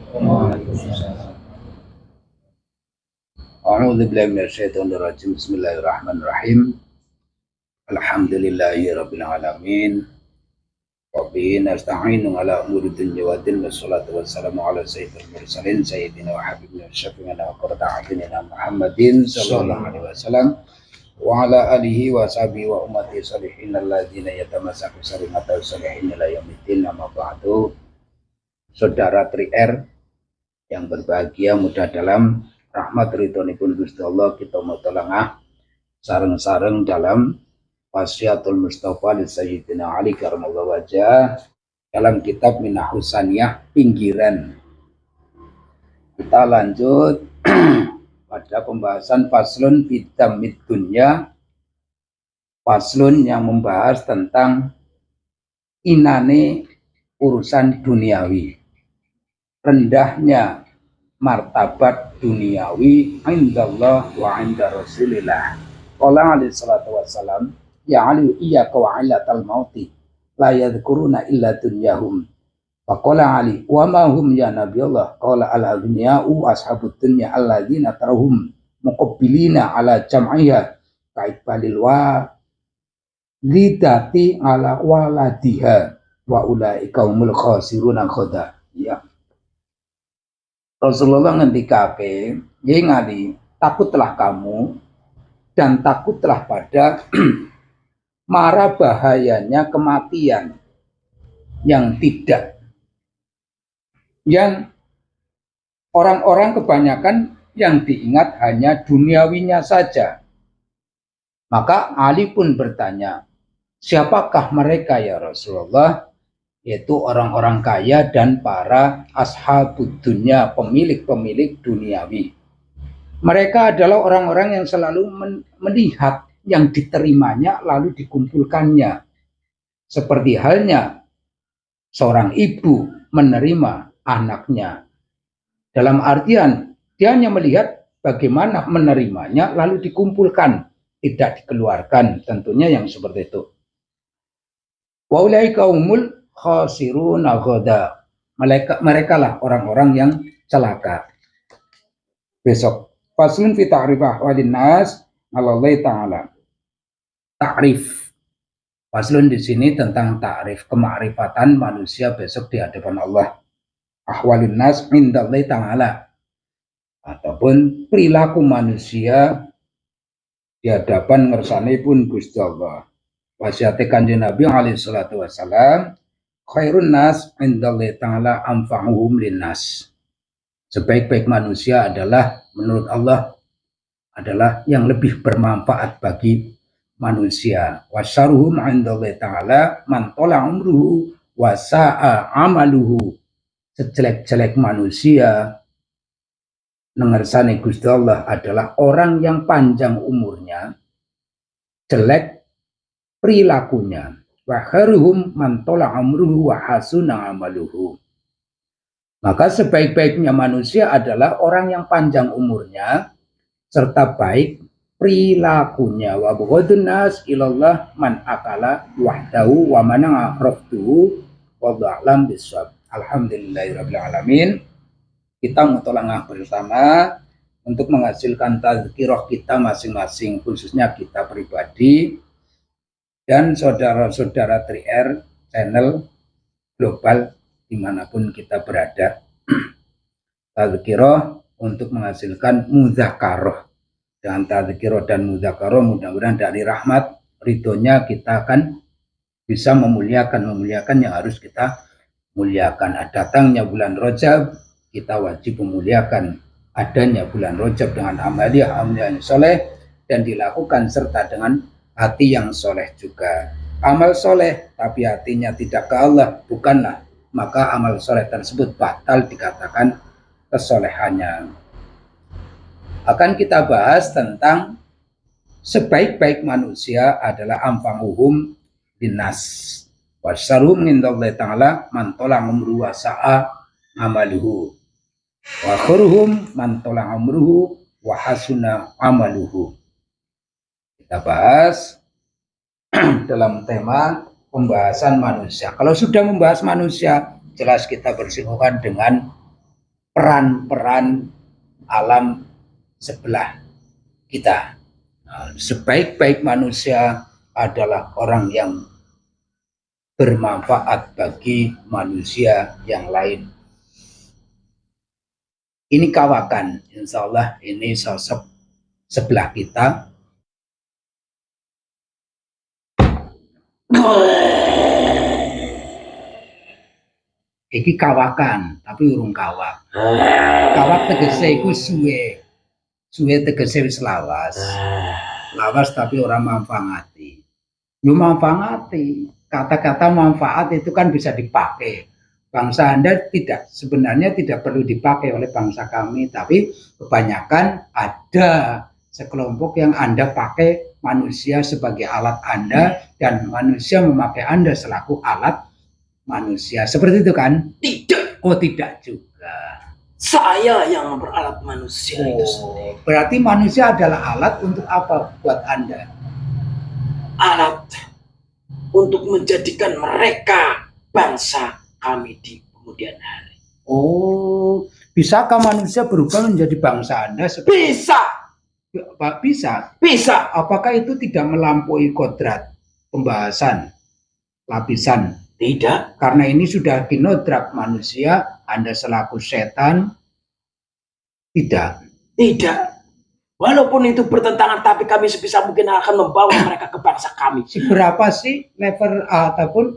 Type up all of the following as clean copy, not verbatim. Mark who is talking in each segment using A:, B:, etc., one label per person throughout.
A: A'udzu billahi minasyaitonir rajim. Bismillahirrahmanirrahim. Alhamdulillahirabbil alamin. Wa bihi nasta'inu ala umuri dunya wa din. Wassalatu wassalamu ala sayyidil mursalin sayyidina wa habibina syafi'ina wa qurrata a'yunina Muhammadin sallallahu alaihi wasallam wa ala alihi wa sahbihi wa ummati salihin alladzina yatamassaku sarimata salihin ila yaumiddin. Amma ba'du. Saudara Tri-R yang berbahagia, mudah dalam rahmat ridhonipun Gusti Allah, kita mutolangah sareng-sareng dalam wasiatul Mustafa li Sayyidina Ali karamallahu wajah dalam kitab Minahus Saniyah pinggiran. Kita lanjut pada pembahasan faslun bidamid dunya, faslun yang membahas tentang inane urusan duniawi, rendahnya martabat duniawi indallah wa inda rasulillah. Qala alaihi salatu wassalam, ya Ali iyyaka wa ilatal mauti la yadhkuruna illa dunyahum. Faqala Ali, wa ma hum ya nabiyallah? Qala al aghniya'u ashabud dunya alladzina tarahum muqabbilina ala jam'iha ka'ibbalil wa lidati ala waladiha wa ulaika humul khasiruna khoda. Ya, Rasulullah ngendikake, "Ya Ali, takutlah kamu dan takutlah pada mara bahayanya kematian yang orang-orang kebanyakan yang diingat hanya duniawinya saja." Maka Ali pun bertanya, "Siapakah mereka ya Rasulullah?" Yaitu orang-orang kaya dan para ashabud dunya, pemilik-pemilik duniawi. Mereka adalah orang-orang yang selalu melihat yang diterimanya lalu dikumpulkannya. Seperti halnya seorang ibu menerima anaknya. Dalam artian dia hanya melihat bagaimana menerimanya lalu dikumpulkan, tidak dikeluarkan, tentunya yang seperti itu. Wa ulaika humul khasiruna ghoda. Mereka lah orang-orang yang celaka besok. Faslun fi ta'rif ahwalin nas alallahi ta'ala. Ta'rif. Faslun di sini tentang ta'rif, kemakrifatan manusia besok di hadapan Allah. Ahwalin nas indallahi ta'ala, ataupun perilaku manusia di hadapan ngersanipun Gusti Allah. Wasiat Kanjeng Nabi alaihi salatu wassalam, khairun nas indallahi ta'ala anfa'uhum linnas. Sebaik-baik manusia adalah menurut Allah adalah yang lebih bermanfaat bagi manusia. Wasyaruhum indallahi ta'ala man tola umruhu wa sa'a amaluhu. Sejelek-jelek manusia nengersane Gusti Allah adalah orang yang panjang umurnya, jelek perilakunya. Wa khairuhum man tola umruhu wa hasuna amaluhu. Maka sebaik-baiknya manusia adalah orang yang panjang umurnya serta baik perilakunya. Wa bughadun nas ilallah man akala wahdahu wa man a'raftuhu wallahu bisawab. Alhamdulillahirabbil alamin. Kita mutolangah bersama untuk menghasilkan tazkirah kita masing-masing, khususnya kita pribadi dan saudara-saudara Tri-R channel global dimanapun kita berada. Tazkirah untuk menghasilkan mudzakarah. Dengan tazkirah dan mudzakarah mudah-mudahan dari rahmat ridhonya kita akan bisa memuliakan yang harus kita muliakan. Datangnya bulan Rajab, kita wajib memuliakan adanya bulan Rajab dengan amaliyah yang soleh dan dilakukan serta dengan hati yang soleh juga. Amal soleh tapi hatinya tidak ke Allah, bukanlah, maka amal soleh tersebut batal dikatakan kesolehannya. Akan kita bahas tentang sebaik-baik manusia adalah anfa'uhum linnas. Wasyaruhum indallahi ta'ala man tola umruhu wa sa'a amaluhu. Wa khairuhum man tola umruhu wa hasuna amaluhu. Kita bahas dalam tema pembahasan manusia. Kalau sudah membahas manusia, jelas kita bersinggungan dengan peran-peran alam sebelah kita. Sebaik-baik manusia adalah orang yang bermanfaat bagi manusia yang lain. Ini kawakan, insya Allah ini sosok sebelah kita. Iki kawakan, tapi urung kawak. Kawak tegese iku suwe. Suwe tegese wis lawas. Lawas tapi orang manfaati. Yo manfaati. Kata-kata manfaat itu kan bisa dipakai. Bangsa Anda sebenarnya tidak perlu dipakai oleh bangsa kami, tapi kebanyakan ada sekelompok yang Anda pakai manusia sebagai alat Anda dan manusia memakai Anda selaku alat manusia. Seperti itu kan?
B: Tidak.
A: Oh, tidak juga.
B: Saya yang memperalat manusia itu sendiri.
A: Berarti manusia adalah alat untuk apa buat Anda?
B: Alat untuk menjadikan mereka bangsa kami di kemudian hari.
A: Oh, bisakah manusia berubah menjadi bangsa Anda?
B: Bisa.
A: Bisa.
B: Bisa.
A: Apakah itu tidak melampaui kodrat pembahasan lapisan?
B: Tidak.
A: Karena ini sudah kinodrat manusia, Anda selaku setan. Tidak.
B: Tidak. Walaupun itu bertentangan, tapi kami sebisa mungkin akan membawa mereka ke bangsa kami.
A: Berapa sih level ataupun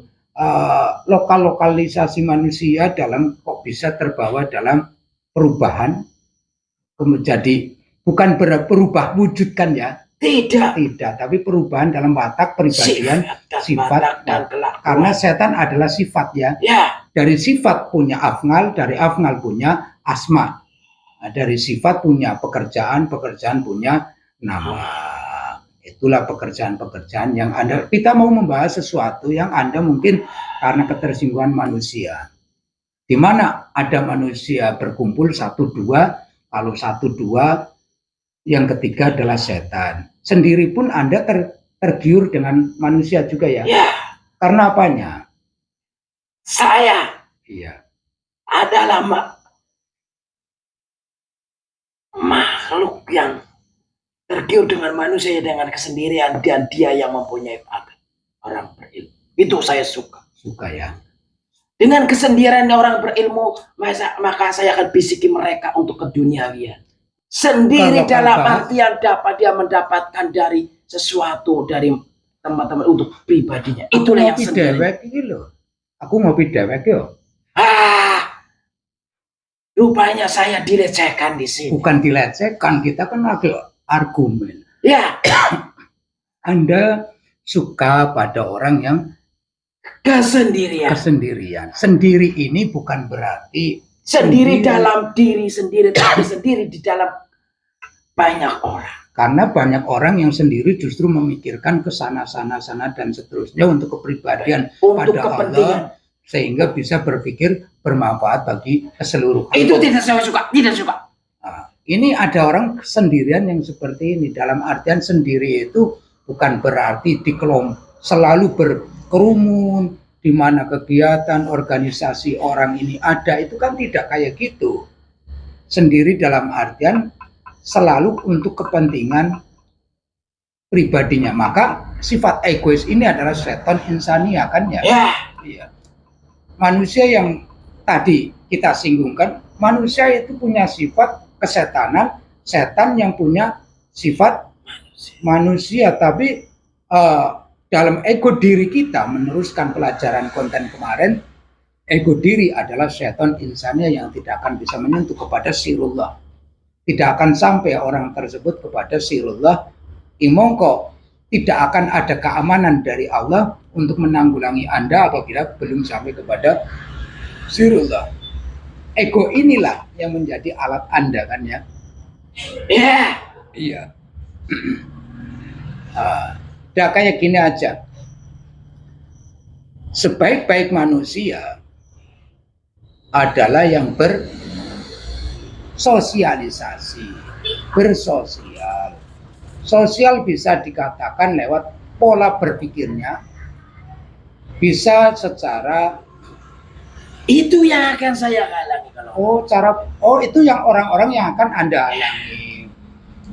A: lokalisasi manusia dalam kok bisa terbawa dalam perubahan menjadi bukan berubah wujud kan ya?
B: Tidak,
A: tapi perubahan dalam watak pribadian, sifat
B: dan kelakuan.
A: Karena setan adalah sifat ya. Dari sifat punya afngal, dari afngal punya asma. Nah, dari sifat punya pekerjaan punya nama. Itulah pekerjaan-pekerjaan yang kita mau membahas sesuatu yang Anda mungkin karena ketersinggungan manusia. Di mana ada manusia berkumpul 1-2, kalau 1-2 yang ketiga adalah setan. Sendiri pun Anda tergiur dengan manusia juga ya? Karena apanya?
B: Saya adalah makhluk yang tergiur dengan manusia dengan kesendirian dan dia yang mempunyai orang berilmu. Itu saya suka.
A: Suka ya.
B: Dengan kesendirian orang berilmu, maka saya akan bisiki mereka untuk keduniawian. Sendiri dalam artian dapat dia mendapatkan dari sesuatu dari teman-teman untuk pribadinya. Itulah yang sendiri.
A: Aku ngopi dewek yo.
B: Rupanya saya dilecehkan di sini.
A: Bukan dilecehkan, kita kan lagi argumen.
B: Ya.
A: Anda suka pada orang yang
B: kesendirian.
A: Sendiri ini bukan berarti
B: sendiri dalam diri sendiri, tapi sendiri di dalam banyak orang.
A: Karena banyak orang yang sendiri justru memikirkan ke sana dan seterusnya untuk kepribadian
B: untuk
A: pada
B: kepentingan.
A: Allah, sehingga bisa berpikir bermanfaat bagi keseluruhan.
B: Itu tidak saya suka, tidak suka.
A: Nah, ini ada orang sendirian yang seperti ini. Dalam artian sendiri itu bukan berarti selalu berkerumun, di mana kegiatan organisasi orang ini ada, itu kan tidak kayak gitu. Sendiri dalam artian selalu untuk kepentingan pribadinya. Maka sifat egois ini adalah setan insania kan ya? Iya. Manusia yang tadi kita singgungkan, manusia itu punya sifat kesetanan, setan yang punya sifat manusia. Tapi dalam ego diri kita, meneruskan pelajaran konten kemarin, ego diri adalah setan insania yang tidak akan bisa menyentuh kepada sirullah. Tidak akan sampai orang tersebut kepada sirullah. Imongko tidak akan ada keamanan dari Allah untuk menanggulangi Anda apabila belum sampai kepada sirullah. Ego inilah yang menjadi alat Anda kan ya? Iya. Udah kayak gini aja. Sebaik-baik manusia adalah yang bersosialisasi, bersosial. Sosial bisa dikatakan lewat pola berpikirnya, bisa secara
B: itu yang akan saya halangi.
A: Itu yang orang-orang yang akan Anda alami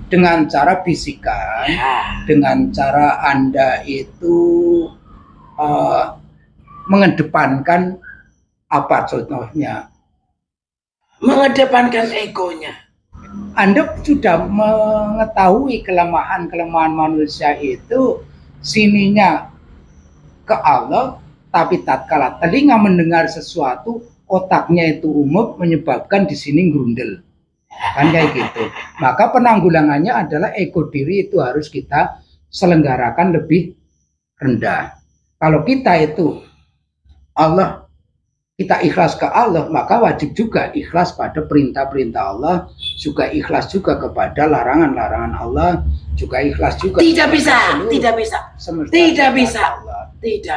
A: dengan cara bisikan, dengan cara Anda itu mengedepankan apa contohnya?
B: Mengedepankan egonya.
A: Anda sudah mengetahui kelemahan-kelemahan manusia itu, sininya ke Allah, tapi tatkala telinga mendengar sesuatu, otaknya itu umum menyebabkan di sini grundel. Kan kayak gitu. Maka penanggulangannya adalah ego diri itu harus kita selenggarakan lebih rendah. Kalau kita itu Allah, kita ikhlas ke Allah, maka wajib juga ikhlas pada perintah-perintah Allah, juga ikhlas juga kepada larangan-larangan Allah, juga ikhlas juga.
B: Tidak bisa. Tidak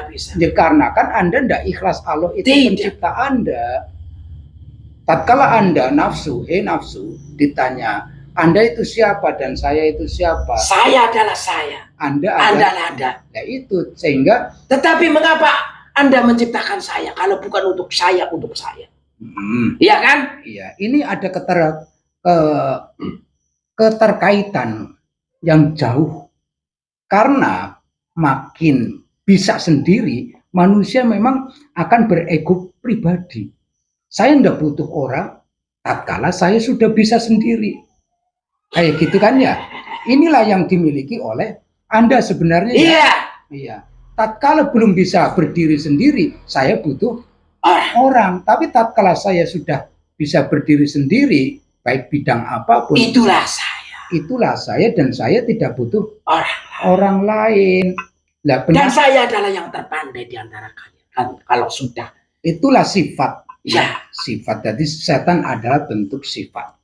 B: bisa.
A: Ya, karena kan Anda tidak ikhlas Allah itu pencipta Anda. Tatkala Anda nafsu ditanya, Anda itu siapa dan saya itu siapa?
B: Saya adalah saya.
A: Anda
B: adalah Anda.
A: Ya itu, sehingga.
B: Tetapi mengapa Anda menciptakan saya kalau bukan untuk saya, untuk saya? Iya kan?
A: Iya, ini ada keterkaitan yang jauh. Karena makin bisa sendiri, manusia memang akan berego pribadi. Saya tidak butuh orang, tatkala saya sudah bisa sendiri. Kayak gitu kan ya? Inilah yang dimiliki oleh Anda sebenarnya.
B: Iya.
A: Iya. Tatkala belum bisa berdiri sendiri, saya butuh orang. Tapi tatkala saya sudah bisa berdiri sendiri, baik bidang apapun,
B: itulah saya.
A: Itulah saya, dan saya tidak butuh orang lain. Nah,
B: dan saya adalah yang terpandai di antara kalian. Kan, kalau sudah.
A: Itulah sifat.
B: Ya.
A: Sifat. Jadi setan adalah bentuk sifat.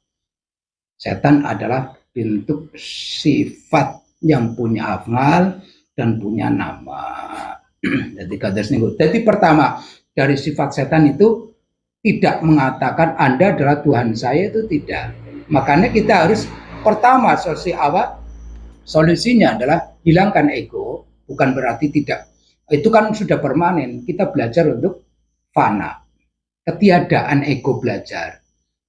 A: Setan adalah bentuk sifat yang punya afal dan punya nama. Jadi pertama, dari sifat setan itu tidak mengatakan Anda adalah Tuhan saya, itu tidak. Makanya kita harus pertama solusinya adalah hilangkan ego. Bukan berarti tidak. Itu kan sudah permanen. Kita belajar untuk fana. Ketiadaan ego belajar.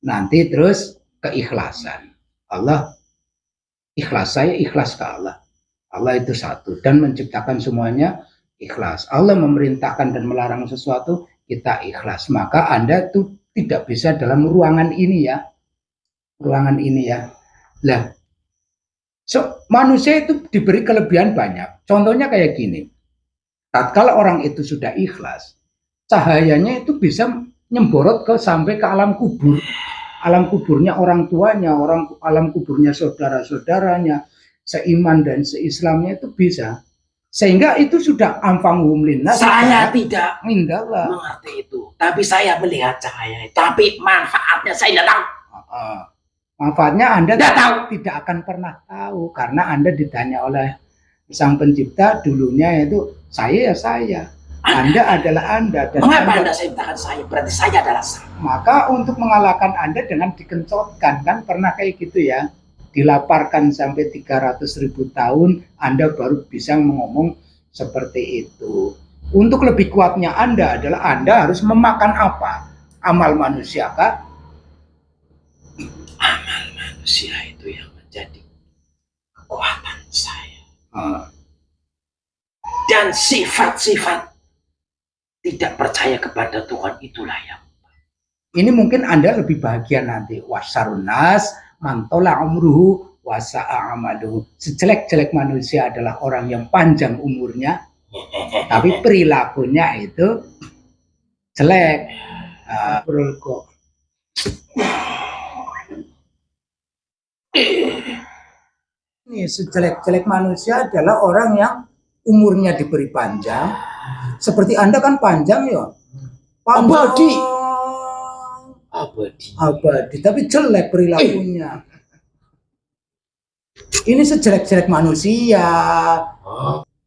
A: Nanti terus keikhlasan. Allah ikhlas, saya ikhlas ke Allah. Allah itu satu dan menciptakan semuanya ikhlas. Allah memerintahkan dan melarang sesuatu, kita ikhlas. Maka Anda tuh tidak bisa dalam ruangan ini ya. Ruangan ini ya. Lah, manusia itu diberi kelebihan banyak. Contohnya kayak gini. Tatkala orang itu sudah ikhlas, cahayanya itu bisa nyemborot sampai ke alam kubur. Alam kuburnya orang tuanya, alam kuburnya saudara-saudaranya, seiman dan seislamnya itu bisa. Sehingga itu sudah amfangum linnas.
B: Saya tidak mengerti itu. Tapi saya melihat cahaya. Tapi manfaatnya saya tidak tahu.
A: Manfaatnya Anda tidak akan pernah tahu. Karena Anda ditanya oleh Sang Pencipta dulunya itu saya ya saya. Anda adalah Anda. Dan
B: mengapa Anda saya katakan saya? Berarti saya adalah saya.
A: Maka untuk mengalahkan Anda dengan dikencotkan, kan pernah kayak gitu ya. Dilaparkan sampai 300.000 tahun, Anda baru bisa ngomong seperti itu. Untuk lebih kuatnya Anda adalah Anda harus memakan apa? Amal manusia kah?
B: Amal manusia itu yang menjadi kekuatan saya. Dan sifat-sifat tidak percaya kepada Tuhan itulah yang.
A: Ini mungkin Anda lebih bahagia nanti. Wasarunas mantola umruhu wasa'a amaluhu. Sejelek-jelek manusia adalah orang yang panjang umurnya, tapi perilakunya itu jelek. Ini sejelek-jelek manusia adalah orang yang umurnya diberi panjang. Seperti Anda kan panjang ya.
B: Abadi.
A: Tapi jelek perilakunya. Ini sejelek-jelek manusia.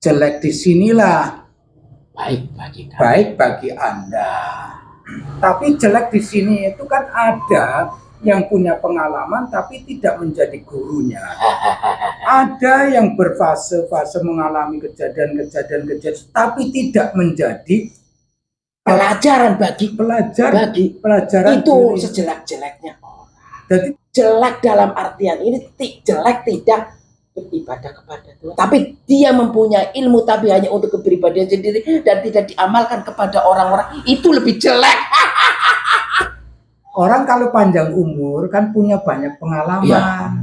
A: Jelek di sinilah baik bagi Anda. Tapi jelek di sini itu kan ada yang punya pengalaman tapi tidak menjadi gurunya. Ada yang berfase-fase mengalami kejadian tapi tidak menjadi
B: pelajaran bagi
C: pelajaran
B: itu
C: diri.
B: sejelek-jeleknya orang.
C: Jadi
B: Jelek dalam artian ini jelek tidak beribadah kepada Tuhan, tapi dia mempunyai ilmu tapi hanya untuk kepribadian sendiri dan tidak diamalkan kepada orang-orang, itu lebih jelek.
C: orang kalau panjang umur kan punya banyak pengalaman.
B: Iya.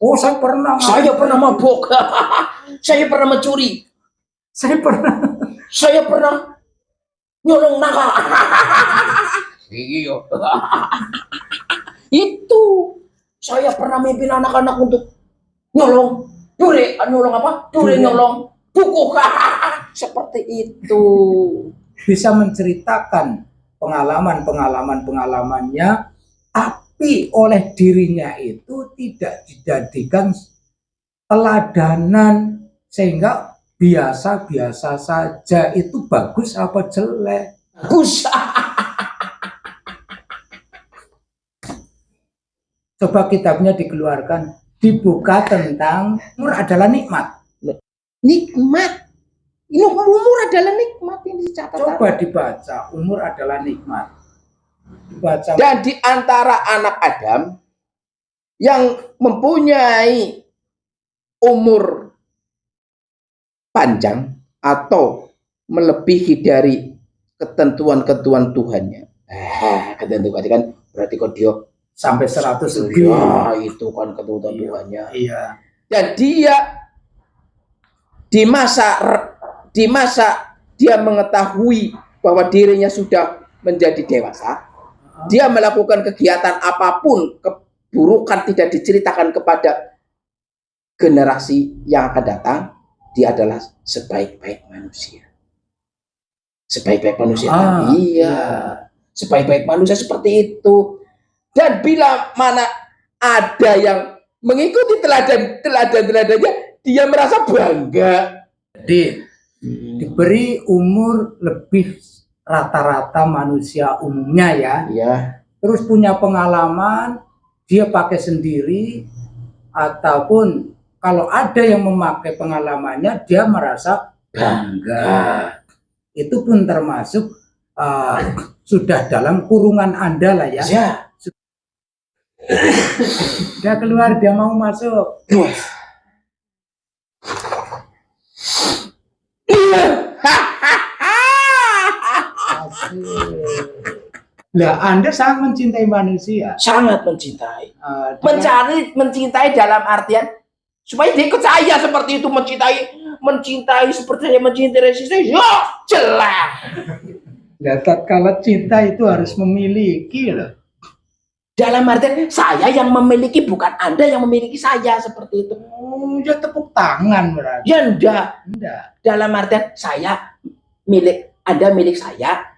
C: Oh, saya pernah
B: mabuk. Saya pernah mencuri. Saya pernah nyolong nakal. Iya. Itu saya pernah mimpin anak-anak untuk nyolong buku. Seperti itu.
C: Bisa menceritakan pengalamannya, tapi oleh dirinya itu tidak dijadikan teladanan, sehingga biasa-biasa saja. Itu bagus apa jelek?
B: Bagus.
C: Coba kitabnya dikeluarkan, dibuka tentang umur adalah nikmat.
B: Nikmat. Ini umur adalah nikmat, ini catatan.
C: Coba dibaca, umur adalah nikmat. Dibaca.
B: Dan di antara anak Adam yang mempunyai umur panjang atau melebihi dari ketentuan-ketentuan Tuhannya. Ketentuan kan berarti kok dia
C: sampai 100 lebih.
B: Ya, itu kan ketentuan Tuhannya.
C: Iya.
B: Dan dia di masa dia mengetahui bahwa dirinya sudah menjadi dewasa, dia melakukan kegiatan apapun, keburukan tidak diceritakan kepada generasi yang akan datang, dia adalah sebaik-baik manusia. Sebaik-baik manusia. Iya. Sebaik-baik manusia seperti itu. Dan bila mana ada yang mengikuti teladan-teladannya, dia merasa bangga.
C: Jadi diberi umur lebih rata-rata manusia umumnya ya.
B: Iya.
C: Terus punya pengalaman, dia pakai sendiri, ataupun kalau ada yang memakai pengalamannya, dia merasa bangga. Itu pun termasuk sudah dalam kurungan Anda lah ya.
B: Ya.
C: Dia keluar, dia mau masuk. Lah, Anda sangat mencintai manusia.
B: Sangat mencintai. Mencintai dalam artian supaya dia ikut saya seperti itu, mencintai seperti saya mencintai saya. Ya, jelas.
C: Nah, tatkala cinta itu harus memiliki loh.
B: Dalam artian saya yang memiliki, bukan Anda yang memiliki saya, seperti itu.
C: Oh, ya tepuk tangan berarti.
B: Ya enggak.
C: Enggak.
B: Dalam artian saya milik, Anda milik saya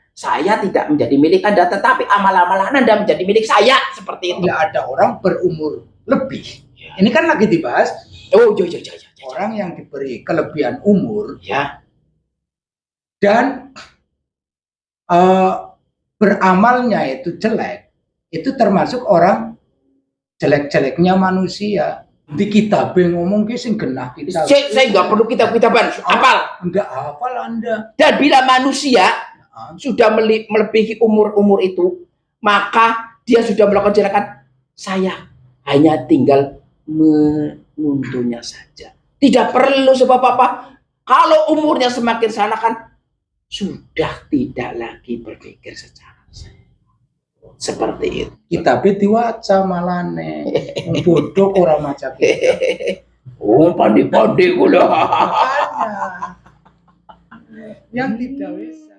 B: tidak menjadi milik Anda, tetapi amal-amalan Anda menjadi milik saya, seperti itu.
C: Tidak ada orang berumur lebih. Ini kan lagi dibahas.
B: Oh, ya.
C: Orang yang diberi kelebihan umur,
B: ya,
C: dan beramalnya itu jelek, itu termasuk orang jelek-jeleknya manusia. Di kitab ngomong sing genah kita.
B: Saya nggak perlu kitab-kitaban, hafal.
C: Enggak hafal Anda.
B: Dan bila manusia sudah melebihi umur itu, maka dia sudah melakukan jelekan. Saya hanya tinggal menuntunnya saja. Tidak perlu sebab apa. Kalau umurnya semakin sana kan sudah tidak lagi berpikir secara seperti itu.
C: Kitabnya diwaca malane. Bodoh orang macam kita.
B: Oh, pandi-pandi kula.
C: Yang tidak bisa.